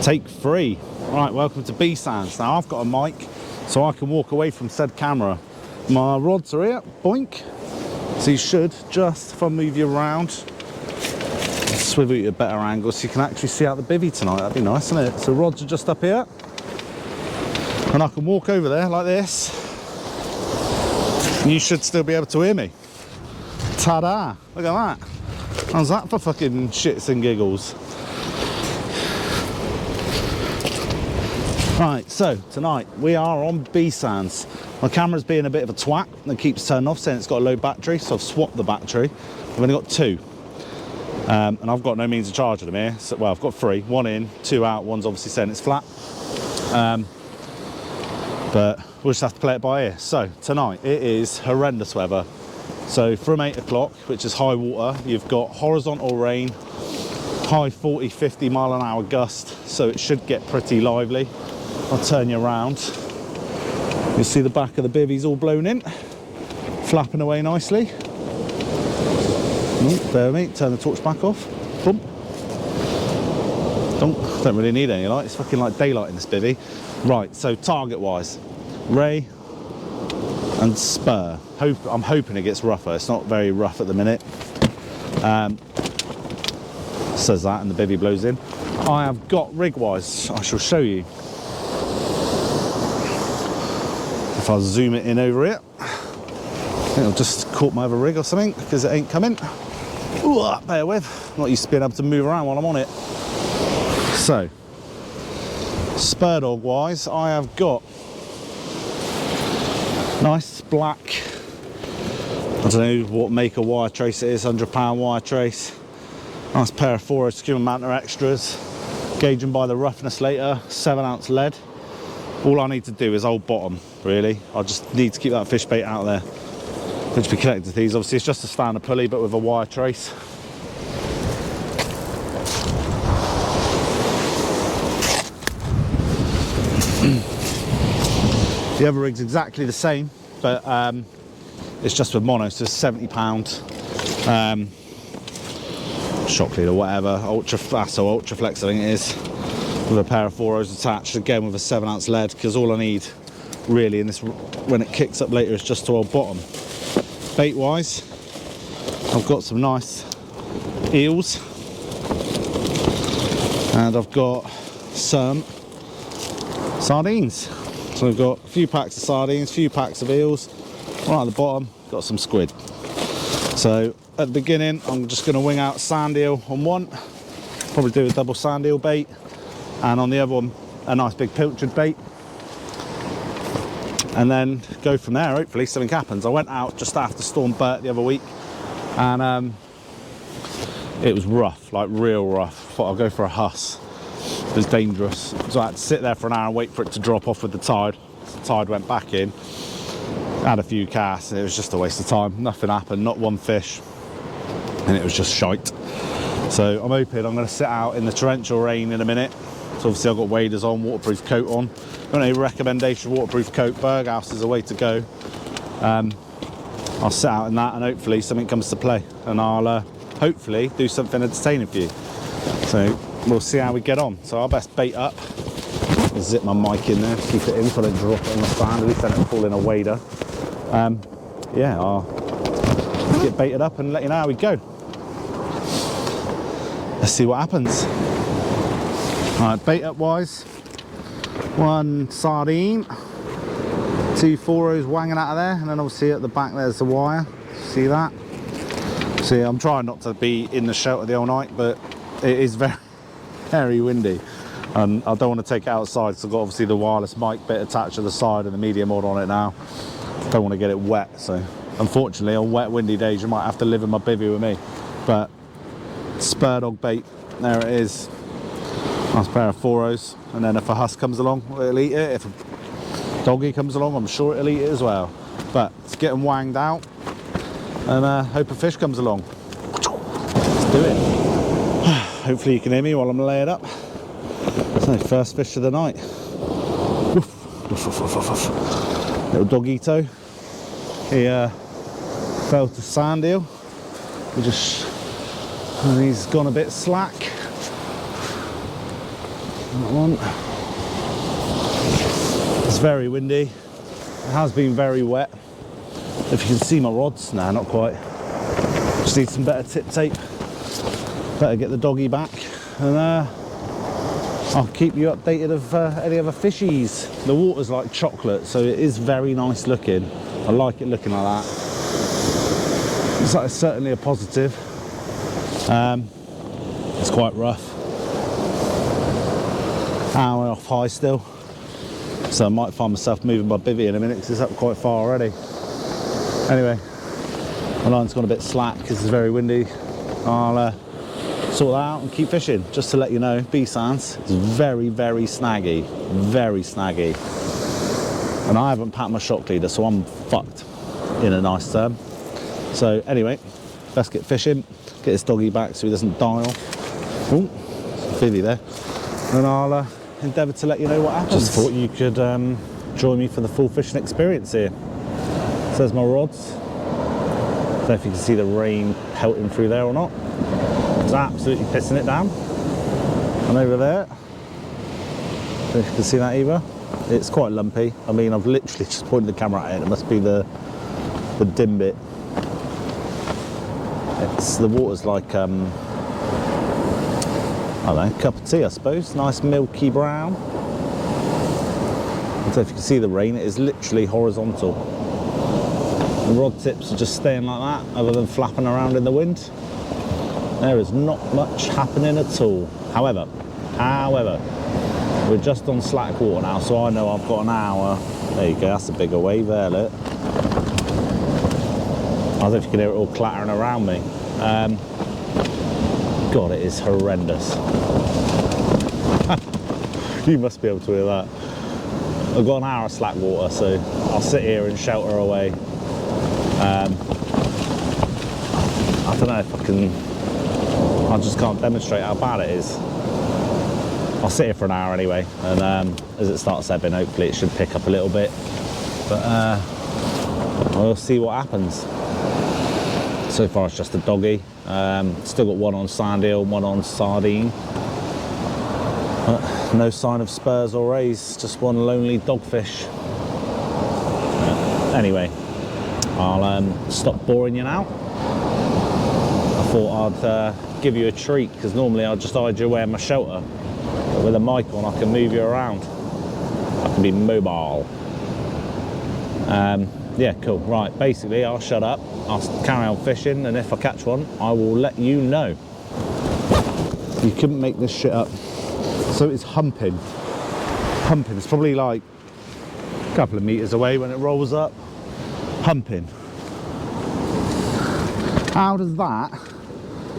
Take 3. Right, welcome to Beesand. Now I've got a mic so I can walk away from said camera. My rods are here, boink. So you should just, if I move you around, swivel you at a better angle so you can actually see out the bivvy tonight. That'd be nice, wouldn't it? So rods are just up here. And I can walk over there like this. You should still be able to hear me. Ta-da! Look at that. How's that for fucking shits and giggles? Right, so tonight we are on Beesand. My camera's being a bit of a twat and keeps turning off saying it's got a low battery, so I've swapped the battery. I've only got 2. And I've got no means of charging them here. So, well, I've got 3. 1 in, 2 out, one's obviously saying it's flat. But we'll just have to play it by ear. So tonight it is horrendous weather. So from 8 o'clock, which is high water, you've got horizontal rain, high 40, 50 mile an hour gust. So it should get pretty lively. I'll turn you around. You'll see the back of the bivvy's all blown in, flapping away nicely. Bear with me, turn the torch back off. Boom. Don't really need any light, it's fucking like daylight in this bivvy. Right, so target wise, ray and spur. I'm hoping it gets rougher. It's not very rough at the minute. Says that and the bivvy blows in. I have got rig wise, I shall show you. If I zoom it in over it, I think I've just caught my other rig or something because it ain't coming. Ooh, bear with. Not used to being able to move around while I'm on it. So, Spurdog wise, I have got nice black, I don't know what make of wire trace it is, £100 wire trace. Nice pair of 4 skewer mounter extras. Gauge them by the roughness later, 7-ounce lead. All I need to do is hold bottom, really. I just need to keep that fish bait out there. Which be connected to these. Obviously it's just a standard pulley but with a wire trace. The other rig's exactly the same, but it's just with mono, so it's £70 shock lead or whatever, ultra fast or ultra flex I think it is, with a pair of 4Os attached, again with a 7-ounce lead, because all I need really in this when it kicks up later is just to hold bottom. Bait wise, I've got some nice eels and I've got some sardines. So we've got a few packs of sardines, a few packs of eels. Right at the bottom, got some squid. So at the beginning, I'm just going to wing out sand eel on one, probably do a double sand eel bait, and on the other one, a nice big pilchard bait. And then go from there, hopefully something happens. I went out just after Storm Bert the other week, and it was rough, like real rough. Thought I'd go for a huss. It was dangerous, so I had to sit there for an hour and wait for it to drop off with the tide. The tide went back in, had a few casts, and it was just a waste of time. Nothing happened, not one fish, and it was just shite. So I'm hoping I'm going to sit out in the torrential rain in a minute. So obviously I've got waders on, waterproof coat on. Got any recommendation waterproof coat? Berghaus is a way to go. I'll sit out in that and hopefully something comes to play, and I'll hopefully do something entertaining for you. So we'll see how we get on. So I'll best bait up. I'll zip my mic in there, keep it in so I don't drop it on the stand, at least I don't fall in a wader. Yeah, I'll get baited up and let you know how we go. Let's see what happens. Alright, bait up wise, 1 sardine, 2 4Os wanging out of there, and then obviously at the back there's the wire. See that? See, I'm trying not to be in the shelter the whole night, but it is very, very windy, and I don't want to take it outside, so I've got obviously the wireless mic bit attached to the side and the media mod on it now. Don't want to get it wet, so unfortunately on wet windy days you might have to live in my bivvy with me. But Spurdog bait, there it is. Nice pair of 4Os, and then if a huss comes along, it'll eat it. If a doggy comes along, I'm sure it'll eat it as well. But let's get them wanged out and hope a fish comes along. Let's do it. Hopefully you can hear me while I'm laying up. So first fish of the night. Woof, woof, woof, woof, woof. Little dogito. He fell to sand eel. And he's gone a bit slack. That one. It's very windy. It has been very wet. If you can see my rods, nah, not quite. Just need some better tip tape. Better get the doggy back, and I'll keep you updated of any other fishies. The water's like chocolate, so it is very nice looking. I like it looking like that. So it's certainly a positive. It's quite rough. Hour off high still, so I might find myself moving my bivvy in a minute because it's up quite far already. Anyway, my line's gone a bit slack because it's very windy. I'll sort that out and keep fishing. Just to let you know, Beesand is very, very snaggy. Very snaggy. And I haven't packed my shock leader, so I'm fucked in a nice term. So anyway, let's get fishing, get this doggy back so he doesn't die off. Oh, bivvy there. And I'll endeavour to let you know what happens. Just thought you could join me for the full fishing experience here. So there's my rods. Don't know if you can see the rain pelting through there or not. It's absolutely pissing it down. And over there, don't know if you can see that either. It's quite lumpy. I mean, I've literally just pointed the camera at it. It must be the dim bit. The water's like, I don't know, cup of tea, I suppose. Nice milky brown. I don't know if you can see the rain. It is literally horizontal. The rod tips are just staying like that, other than flapping around in the wind. There is not much happening at all. However, we're just on slack water now, so I know I've got an hour. There you go, that's a bigger wave there, look. I don't know if you can hear it all clattering around me. God, it is horrendous. You must be able to hear that. I've got an hour of slack water, so I'll sit here and shelter away. I don't know if I can, I just can't demonstrate how bad it is. I'll sit here for an hour anyway, and as it starts ebbing, hopefully it should pick up a little bit. But we'll see what happens. So far it's just a doggy. Still got one on sand eel, one on sardine. No sign of spurs or rays, just one lonely dogfish. Anyway, I'll stop boring you now. I thought I'd give you a treat, because normally I'd just hide you away in my shelter. But with a mic on, I can move you around. I can be mobile. Yeah, cool. Right, basically, I'll shut up. I'll carry on fishing, and if I catch one, I will let you know. You couldn't make this shit up. So it's humping. Humping. It's probably like a couple of meters away when it rolls up. Humping. How does that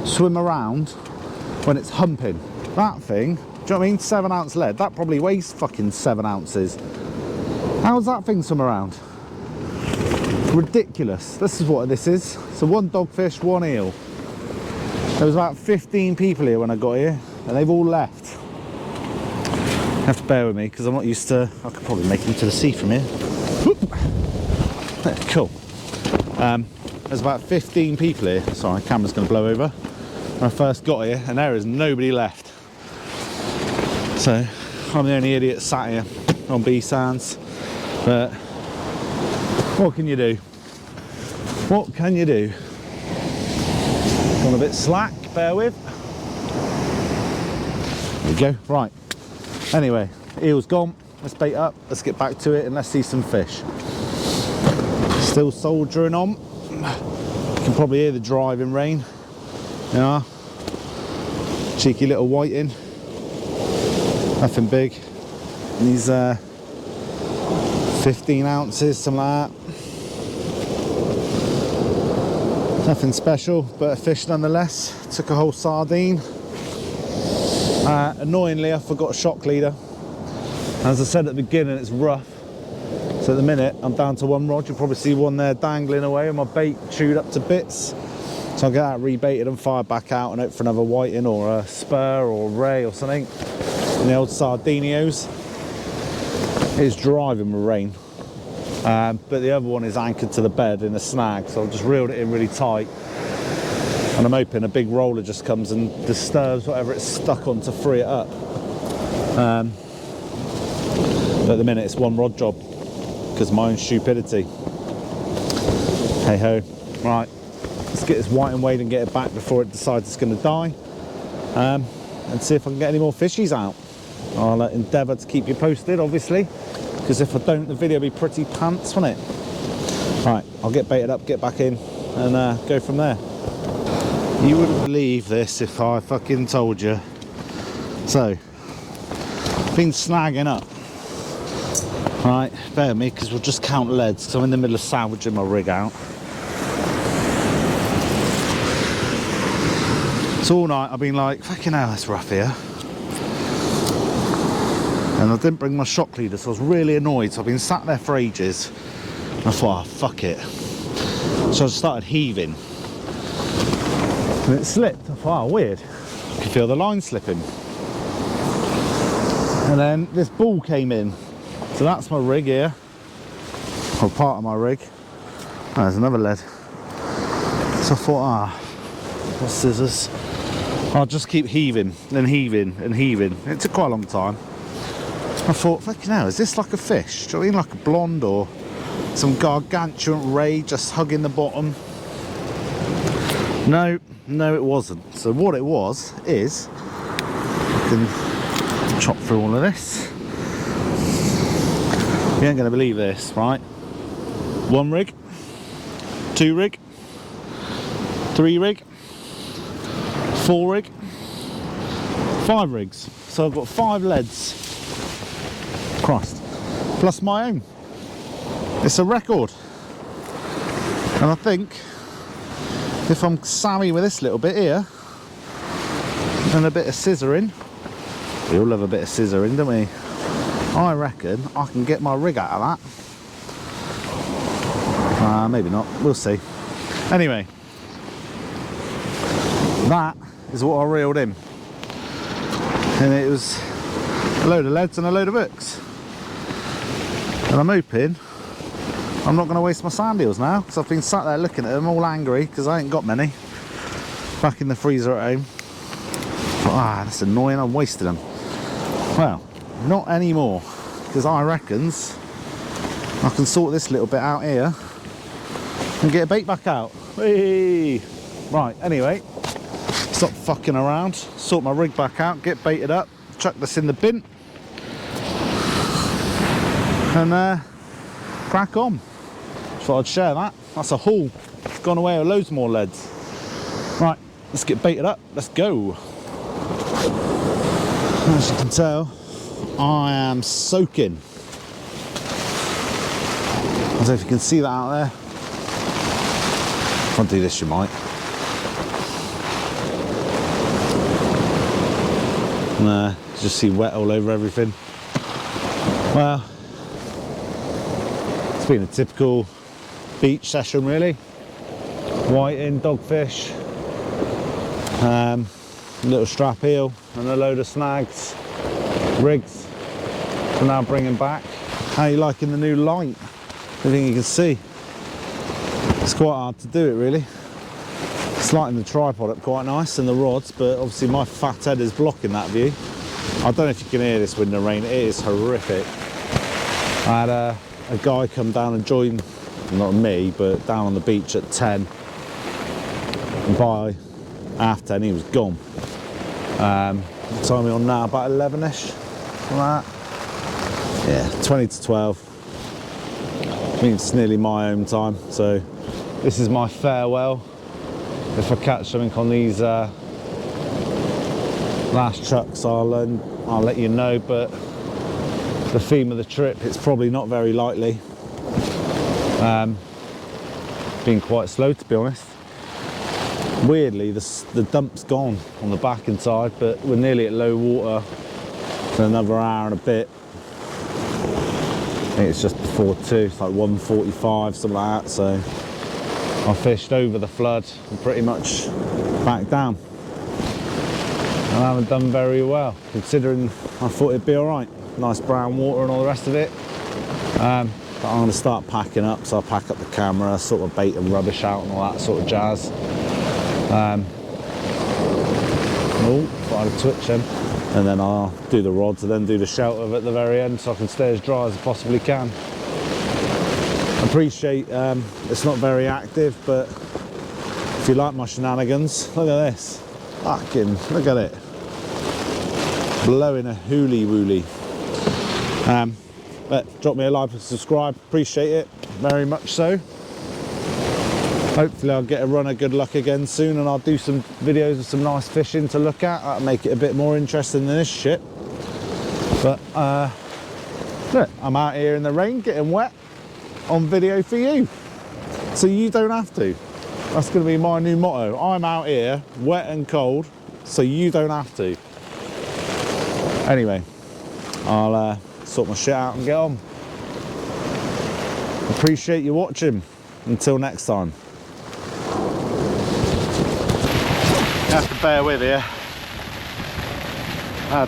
swim around when it's humping? That thing, do you know what I mean? 7 ounce lead. That probably weighs fucking 7 ounces. How does that thing swim around? Ridiculous. This is what this is. So one dogfish, one eel. There was about 15 people here when I got here, and they've all left. You have to bear with me because I'm not used to. I could probably make them to the sea from here. There, cool. There's about 15 people here. Sorry, camera's going to blow over. When I first got here, and there is nobody left. So I'm the only idiot sat here on Beesands. But what can you do? What can you do? Gone a bit slack, bear with. There we go, right. Anyway, eel's gone, let's bait up, let's get back to it and let's see some fish. Still soldiering on. You can probably hear the driving rain. Yeah. Cheeky little whiting. Nothing big. And these 15 ounces, something like that. Nothing special, but a fish nonetheless. Took a whole sardine. Annoyingly, I forgot a shock leader. As I said at the beginning, it's rough. So at the minute, I'm down to one rod. You'll probably see one there dangling away and my bait chewed up to bits. So I'll get that rebaited and fired back out and hope for another whiting or a spur or a ray or something. And the old sardinios. It's driving with rain. But the other one is anchored to the bed in a snag, so I've just reeled it in really tight. And I'm hoping a big roller just comes and disturbs whatever it's stuck on to free it up. But at the minute it's one rod job because of my own stupidity. Hey ho. Right, let's get this white and wade and get it back before it decides it's going to die, and see if I can get any more fishies out. I'll endeavour to keep you posted, obviously, because if I don't, the video will be pretty pants, won't it? Right, I'll get baited up, get back in, and go from there. You wouldn't believe this if I fucking told you. So, been snagging up. Right, bear with me, because we'll just count leads, because I'm in the middle of salvaging my rig out. So all night I've been like, fucking hell, that's rough here. And I didn't bring my shock leader, so I was really annoyed. So I've been sat there for ages. And I thought, oh, fuck it. So I started heaving. And it slipped. I thought, oh, weird. I could feel the line slipping. And then this ball came in. So that's my rig here. Or part of my rig. Oh, there's another lead. So I thought, what scissors? I'll just keep heaving and heaving and heaving. It took quite a long time. I thought, fucking hell, is this like a fish? Do you know what I mean? Like a blonde or some gargantuan ray just hugging the bottom? No, it wasn't. So what it was is, I can chop through all of this. You ain't gonna believe this, right? 1 rig, 2 rig, 3 rig, 4 rig, 5 rigs. So I've got 5 leads. Christ. Plus my own. It's a record. And I think if I'm savvy with this little bit here and a bit of scissoring, we all love a bit of scissoring, don't we? I reckon I can get my rig out of that. Maybe not. We'll see. Anyway. That is what I reeled in, and it was a load of leads and a load of hooks, and I'm hoping I'm not going to waste my sand eels now, because I've been sat there looking at them all angry because I ain't got many back in the freezer at home. But, that's annoying, I'm wasting them. Well, not anymore, because I reckons I can sort this little bit out here and get a bait back out. Whee! Right, anyway, stop fucking around, sort my rig back out, get baited up, chuck this in the bin, and crack on. Thought I'd share that. That's a haul. It's gone away with loads more leads. Right, let's get baited up, let's go. As you can tell, I am soaking. I don't know if you can see that out there. If I do this, you might. Nah, just see wet all over everything. Well, it's been a typical beach session, really. Whiting, dogfish, little strap eel, and a load of snags, rigs. So now bringing back. How are you liking the new light? Everything you can see. It's quite hard to do it, really. It's lighting the tripod up quite nice and the rods, but obviously my fat head is blocking that view. I don't know if you can hear this wind and rain, it is horrific. I had a guy come down and join, not me, but down on the beach at 10. And by half 10 he was gone. What time are we on now? About 11ish, something like that. Yeah, 20 to 12. I think it's nearly my home time, so this is my farewell. If I catch something on these last chucks, I'll let you know, but the theme of the trip, it's probably not very likely. Been quite slow, to be honest. Weirdly, the dump's gone on the back and side, but we're nearly at low water for another hour and a bit. I think it's just before 2, it's like 1:45, something like that, so I fished over the flood and pretty much back down. And I haven't done very well, considering I thought it'd be all right. Nice brown water and all the rest of it. But I'm going to start packing up, so I'll pack up the camera, sort of bait and rubbish out and all that sort of jazz. Oh, thought I had a twitch then. and then I'll do the rods and then do the shelter at the very end so I can stay as dry as I possibly can. I appreciate it's not very active, but if you like my shenanigans, look at this. Fucking, look at it. Blowing a hooly wooly. But drop me a like and subscribe, appreciate it very much so. Hopefully I'll get a run of good luck again soon, and I'll do some videos of some nice fishing to look at. That'll make it a bit more interesting than this shit. But look, I'm out here in the rain getting wet on video for you, so you don't have to. That's going to be my new motto. I'm out here wet and cold, so you don't have to. Anyway, I'll sort my shit out and get on. Appreciate you watching. Until next time. You have to bear with here.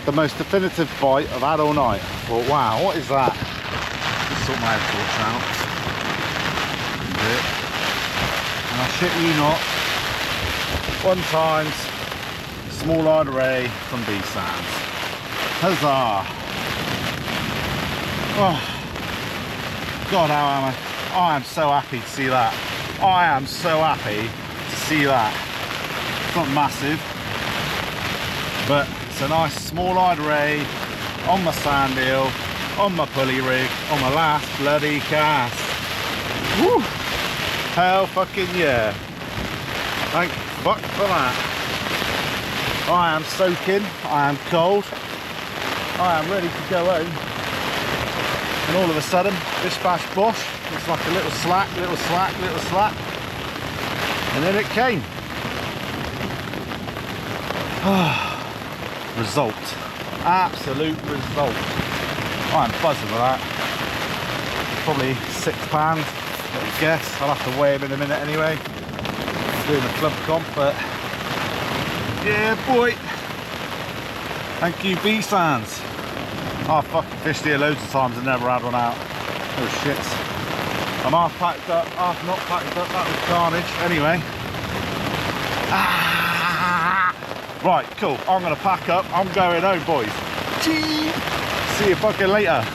The most definitive bite I've had all night. But wow, what is that? Just sort my head torch out. And I shit you not, 1 times small-eyed ray from Beesand. Huzzah! Oh, God, how am I am so happy to see that. I am so happy to see that. It's not massive, but it's a nice small-eyed ray on my sand eel, on my pulley rig, on my last bloody cast. Woo! Hell fucking yeah. Thank fuck for that. I am soaking, I am cold, I am ready to go home. And all of a sudden, bish bash bosh, it's like a little slack, little slack, little slack. And then it came. Result. Absolute result. I'm buzzing with that. Probably £6, I guess. I'll have to weigh him in a minute anyway. Doing the club comp, but yeah, boy. Thank you, Beesands. I've fucking fished here loads of times and never had one out. Oh shit. I'm half packed up, half not packed up. That was carnage. Anyway. Right, cool. I'm gonna pack up. I'm going home, boys. Gee. See you fucking later.